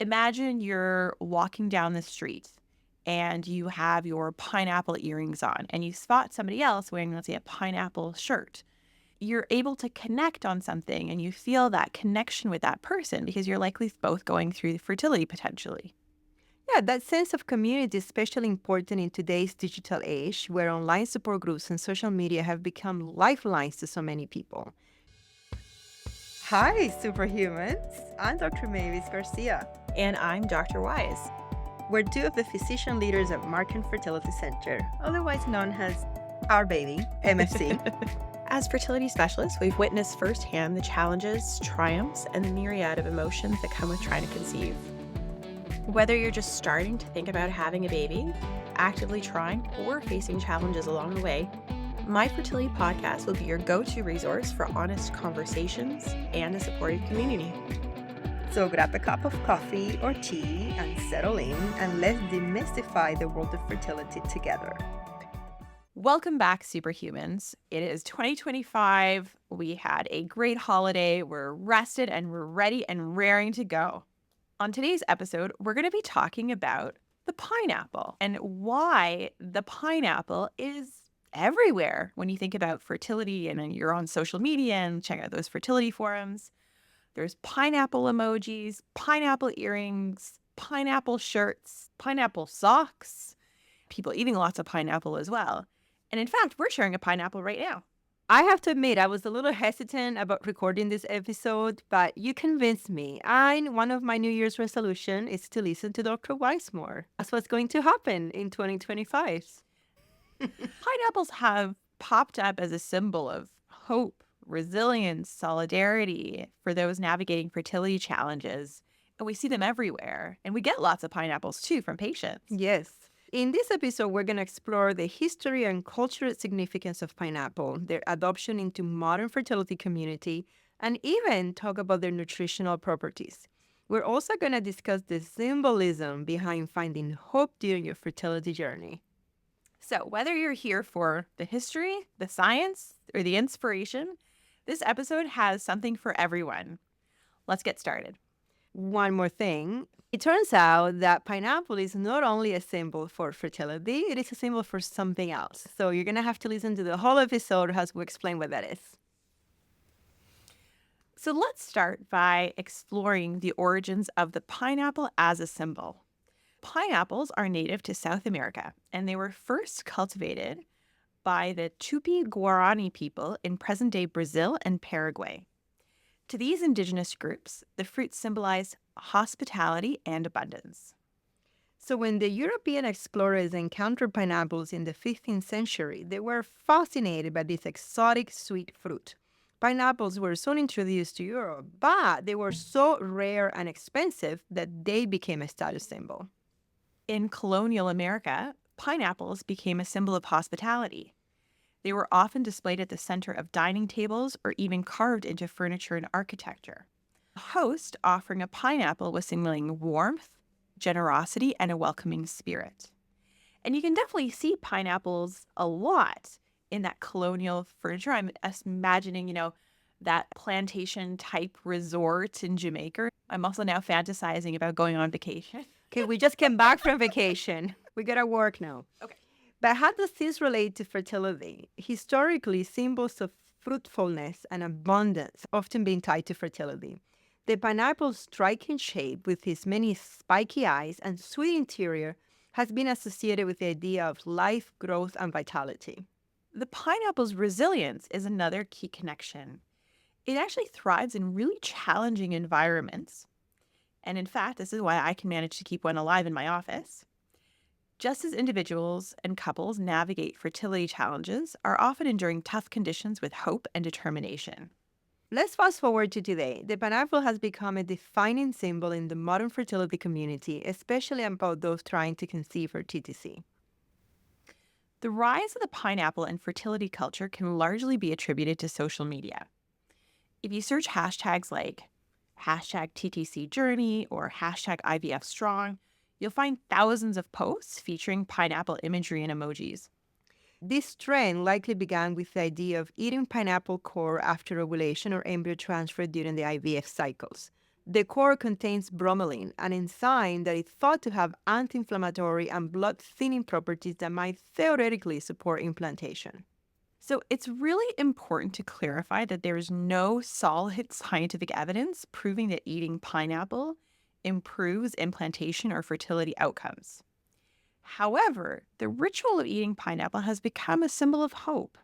Imagine you're walking down the street and you have your pineapple earrings on and you spot somebody else wearing, let's say, a pineapple shirt. You're able to connect on something and you feel that connection with that person because you're likely both going through fertility potentially. Yeah, that sense of community is especially important in today's digital age, where online support groups and social media have become lifelines to so many people. Hi, superhumans. I'm Dr. Mavis Garcia. And I'm Dr. Wise. We're two of the physician leaders at Markham Fertility Center, otherwise known as Our Baby, MFC. As fertility specialists, we've witnessed firsthand the challenges, triumphs, and the myriad of emotions that come with trying to conceive. Whether you're just starting to think about having a baby, actively trying, or facing challenges along the way, My Fertility Podcast will be your go-to resource for honest conversations and a supportive community. So grab a cup of coffee or tea and settle in, and let's demystify the world of fertility together. Welcome back, superhumans. It is 2025. We had a great holiday. We're rested and we're ready and raring to go. On today's episode, we're going to be talking about the pineapple and why the pineapple is everywhere when you think about fertility and you're on social media and check out those fertility forums. There's pineapple emojis, pineapple earrings, pineapple shirts, pineapple socks, people eating lots of pineapple as well. And in fact, we're sharing a pineapple right now. I have to admit, I was a little hesitant about recording this episode, but you convinced me. One of my New Year's resolution is to listen to Dr. Wise more. That's what's going to happen in 2025. Pineapples have popped up as a symbol of hope, resilience, solidarity for those navigating fertility challenges. And we see them everywhere. And we get lots of pineapples too from patients. Yes. In this episode, we're going to explore the history and cultural significance of pineapple, their adoption into modern fertility community, and even talk about their nutritional properties. We're also going to discuss the symbolism behind finding hope during your fertility journey. So whether you're here for the history, the science, or the inspiration, this episode has something for everyone. Let's get started. One more thing. It turns out that pineapple is not only a symbol for fertility, it is a symbol for something else. So you're going to have to listen to the whole episode as we explain what that is. So let's start by exploring the origins of the pineapple as a symbol. Pineapples are native to South America, and they were first cultivated by the Tupi-Guarani people in present-day Brazil and Paraguay. To these indigenous groups, the fruit symbolized hospitality and abundance. So when the European explorers encountered pineapples in the 15th century, they were fascinated by this exotic sweet fruit. Pineapples were soon introduced to Europe, but they were so rare and expensive that they became a status symbol. In colonial America, pineapples became a symbol of hospitality. They were often displayed at the center of dining tables or even carved into furniture and architecture. The host offering a pineapple was signaling warmth, generosity, and a welcoming spirit. And you can definitely see pineapples a lot in that colonial furniture. I'm imagining, that plantation type resort in Jamaica. I'm also now fantasizing about going on vacation. Okay, we just came back from vacation. We gotta work now. Okay. But how does this relate to fertility? Historically, symbols of fruitfulness and abundance often been tied to fertility. The pineapple's striking shape with its many spiky eyes and sweet interior has been associated with the idea of life, growth, and vitality. The pineapple's resilience is another key connection. It actually thrives in really challenging environments. And in fact, this is why I can manage to keep one alive in my office. Just as individuals and couples navigate fertility challenges are often enduring tough conditions with hope and determination. Let's fast forward to today. The pineapple has become a defining symbol in the modern fertility community, especially about those trying to conceive or TTC. The rise of the pineapple in fertility culture can largely be attributed to social media. If you search hashtags like hashtag TTC journey or hashtag IVF strong, you'll find thousands of posts featuring pineapple imagery and emojis. This trend likely began with the idea of eating pineapple core after ovulation or embryo transfer during the IVF cycles. The core contains bromelain, an enzyme that is thought to have anti-inflammatory and blood-thinning properties that might theoretically support implantation. So it's really important to clarify that there is no solid scientific evidence proving that eating pineapple improves implantation or fertility outcomes. However, the ritual of eating pineapple has become a symbol of hope,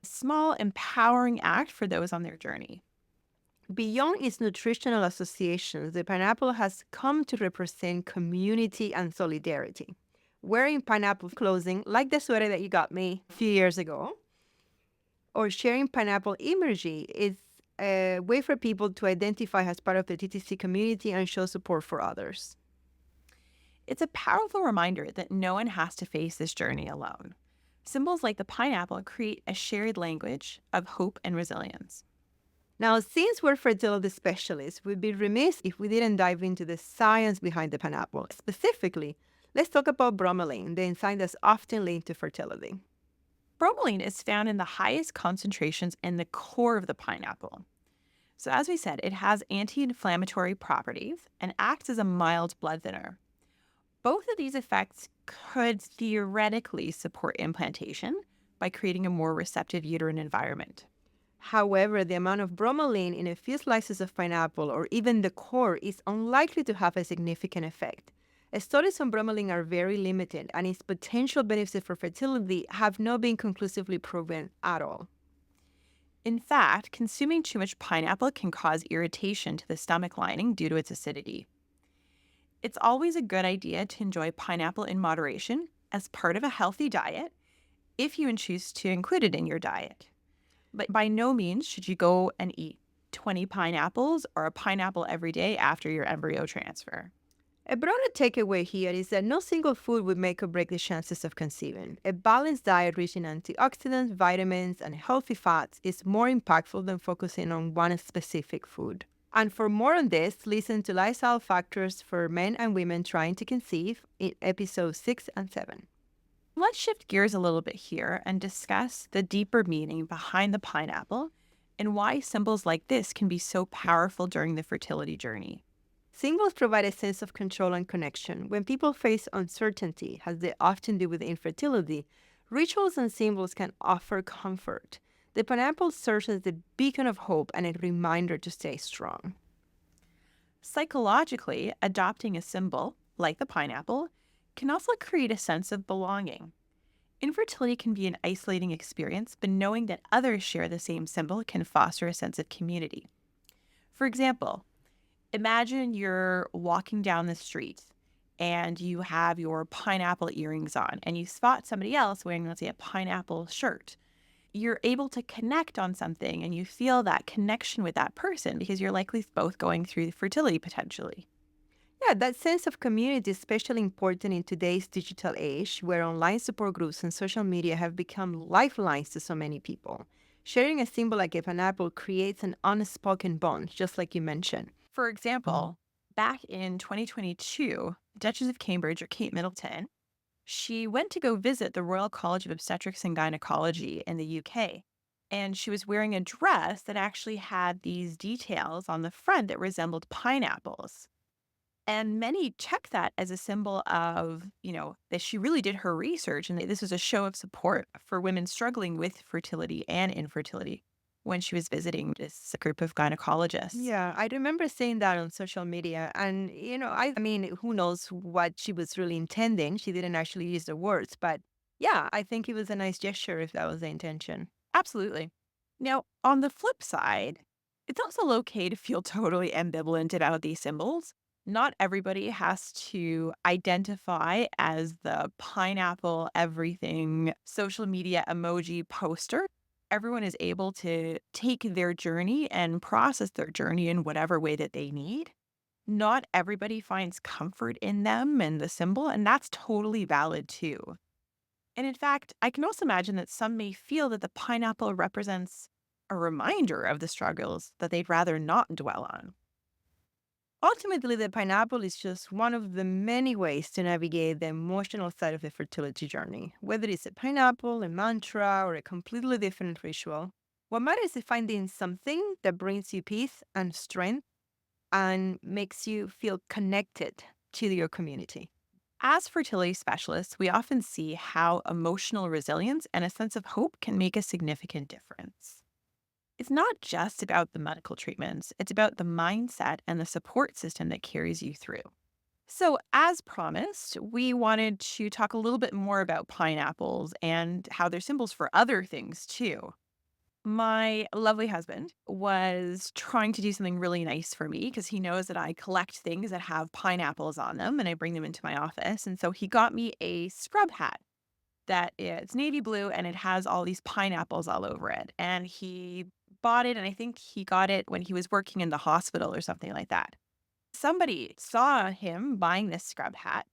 a small, empowering act for those on their journey. Beyond its nutritional associations, the pineapple has come to represent community and solidarity. Wearing pineapple clothing, like the sweater that you got me a few years ago, or sharing pineapple imagery is a way for people to identify as part of the TTC community and show support for others. It's a powerful reminder that no one has to face this journey alone. Symbols like the pineapple create a shared language of hope and resilience. Now, since we're fertility specialists, we'd be remiss if we didn't dive into the science behind the pineapple. Specifically, let's talk about bromelain, the enzyme that's often linked to fertility. Bromelain is found in the highest concentrations in the core of the pineapple. So, as we said, it has anti inflammatory properties and acts as a mild blood thinner. Both of these effects could theoretically support implantation by creating a more receptive uterine environment. However, the amount of bromelain in a few slices of pineapple or even the core is unlikely to have a significant effect. Studies on bromelain are very limited, and its potential benefits for fertility have not been conclusively proven at all. In fact, consuming too much pineapple can cause irritation to the stomach lining due to its acidity. It's always a good idea to enjoy pineapple in moderation as part of a healthy diet if you choose to include it in your diet. But by no means should you go and eat 20 pineapples or a pineapple every day after your embryo transfer. A broader takeaway here is that no single food would make or break the chances of conceiving. A balanced diet rich in antioxidants, vitamins, and healthy fats is more impactful than focusing on one specific food. And for more on this, listen to Lifestyle Factors for Men and Women Trying to Conceive in episodes 6 and 7. Let's shift gears a little bit here and discuss the deeper meaning behind the pineapple and why symbols like this can be so powerful during the fertility journey. Symbols provide a sense of control and connection. When people face uncertainty, as they often do with infertility, rituals and symbols can offer comfort. The pineapple serves as a beacon of hope and a reminder to stay strong. Psychologically, adopting a symbol, like the pineapple, can also create a sense of belonging. Infertility can be an isolating experience, but knowing that others share the same symbol can foster a sense of community. For example, imagine you're walking down the street and you have your pineapple earrings on and you spot somebody else wearing, let's say, a pineapple shirt. You're able to connect on something and you feel that connection with that person because you're likely both going through fertility potentially. Yeah, that sense of community is especially important in today's digital age, where online support groups and social media have become lifelines to so many people. Sharing a symbol like a pineapple creates an unspoken bond, just like you mentioned. For example, back in 2022, Duchess of Cambridge, or Kate Middleton, she went to go visit the Royal College of Obstetrics and Gynecology in the UK. And she was wearing a dress that actually had these details on the front that resembled pineapples. And many took that as a symbol of, that she really did her research and that this was a show of support for women struggling with fertility and infertility when she was visiting this group of gynecologists. Yeah, I remember seeing that on social media. And, I mean, who knows what she was really intending? She didn't actually use the words. But yeah, I think it was a nice gesture if that was the intention. Absolutely. Now, on the flip side, it's also okay to feel totally ambivalent about these symbols. Not everybody has to identify as the pineapple everything social media emoji poster. Everyone is able to take their journey and process their journey in whatever way that they need. Not everybody finds comfort in them and the symbol, and that's totally valid too. And in fact, I can also imagine that some may feel that the pineapple represents a reminder of the struggles that they'd rather not dwell on. Ultimately, the pineapple is just one of the many ways to navigate the emotional side of the fertility journey. Whether it's a pineapple, a mantra, or a completely different ritual, what matters is finding something that brings you peace and strength and makes you feel connected to your community. As fertility specialists, we often see how emotional resilience and a sense of hope can make a significant difference. It's not just about the medical treatments, it's about the mindset and the support system that carries you through. So, as promised, we wanted to talk a little bit more about pineapples and how they're symbols for other things too. My lovely husband was trying to do something really nice for me because he knows that I collect things that have pineapples on them and I bring them into my office. And so he got me a scrub hat that is navy blue and it has all these pineapples all over it. And he bought it, and I think he got it when he was working in the hospital or something like that. Somebody saw him buying this scrub hat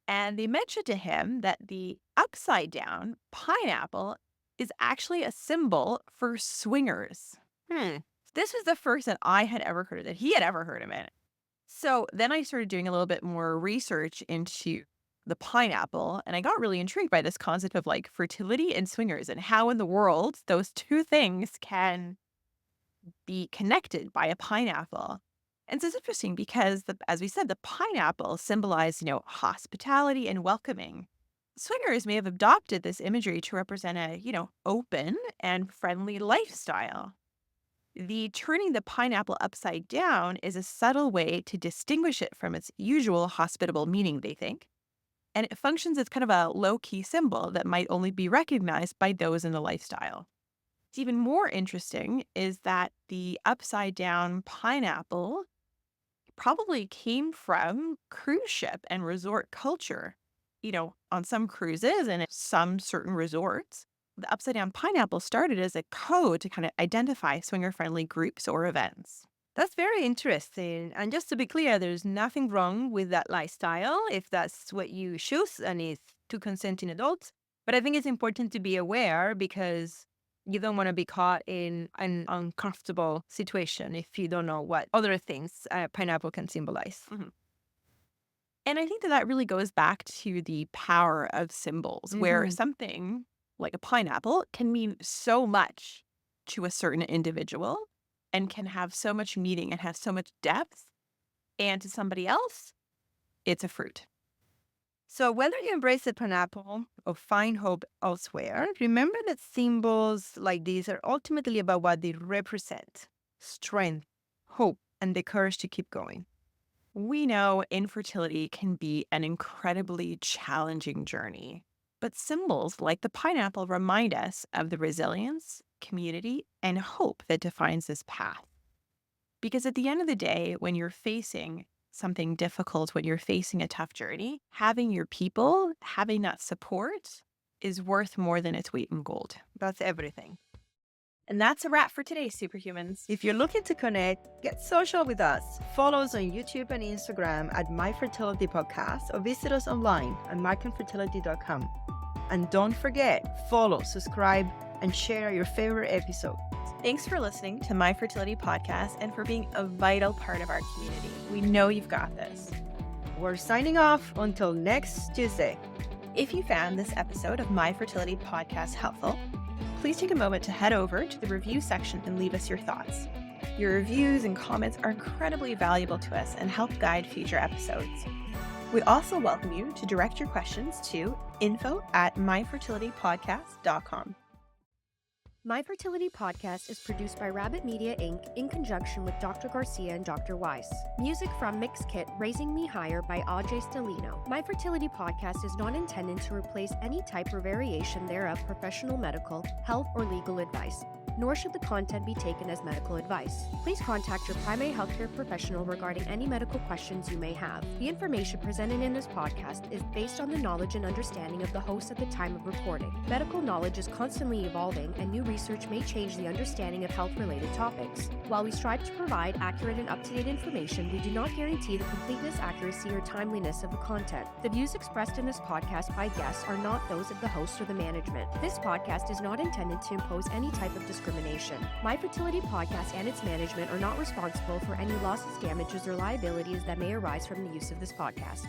and they mentioned to him that the upside down pineapple is actually a symbol for swingers. Hmm. This was the first that I had ever heard of, that he had ever heard of it. So then I started doing a little bit more research into the pineapple, and I got really intrigued by this concept of like fertility and swingers and how in the world those two things can be connected by a pineapple. And so it's interesting because, as we said, the pineapple symbolized, hospitality and welcoming. Swingers may have adopted this imagery to represent a, open and friendly lifestyle. The turning the pineapple upside down is a subtle way to distinguish it from its usual hospitable meaning, they think. And it functions as kind of a low-key symbol that might only be recognized by those in the lifestyle. What's even more interesting is that the upside down pineapple probably came from cruise ship and resort culture. On some cruises and at some certain resorts, the upside down pineapple started as a code to kind of identify swinger friendly groups or events. That's very interesting. And just to be clear, there's nothing wrong with that lifestyle if that's what you choose and it's two consenting adults. But I think it's important to be aware because you don't want to be caught in an uncomfortable situation if you don't know what other things pineapple can symbolize. Mm-hmm. And I think that really goes back to the power of symbols, where something like a pineapple can mean so much to a certain individual and can have so much meaning and have so much depth. And to somebody else, it's a fruit. So whether you embrace the pineapple or find hope elsewhere, remember that symbols like these are ultimately about what they represent: strength, hope, and the courage to keep going. We know infertility can be an incredibly challenging journey, but symbols like the pineapple remind us of the resilience, community, and hope that defines this path. Because at the end of the day, when you're facing something difficult, when you're facing a tough journey, having your people, having that support is worth more than its weight in gold. That's everything. And that's a wrap for today, Superhumans. If you're looking to connect, get social with us. Follow us on YouTube and Instagram at My Fertility Podcast or visit us online at markandfertility.com. And don't forget, follow, subscribe, and share your favorite episode. Thanks for listening to My Fertility Podcast and for being a vital part of our community. We know you've got this. We're signing off until next Tuesday. If you found this episode of My Fertility Podcast helpful, please take a moment to head over to the review section and leave us your thoughts. Your reviews and comments are incredibly valuable to us and help guide future episodes. We also welcome you to direct your questions to info@myfertilitypodcast.com. My Fertility Podcast is produced by Rabbit Media Inc. in conjunction with Dr. Garcia and Dr. Weiss. Music from Mix Kit Raising Me Higher by Ajay Stelino. My Fertility Podcast is not intended to replace any type or variation thereof professional medical, health, or legal advice, nor should the content be taken as medical advice. Please contact your primary healthcare professional regarding any medical questions you may have. The information presented in this podcast is based on the knowledge and understanding of the host at the time of recording. Medical knowledge is constantly evolving, and new research may change the understanding of health-related topics. While we strive to provide accurate and up-to-date information, we do not guarantee the completeness, accuracy, or timeliness of the content. The views expressed in this podcast by guests are not those of the host or the management. This podcast is not intended to impose any type of discrimination. My Fertility Podcast and its management are not responsible for any losses, damages, or liabilities that may arise from the use of this podcast.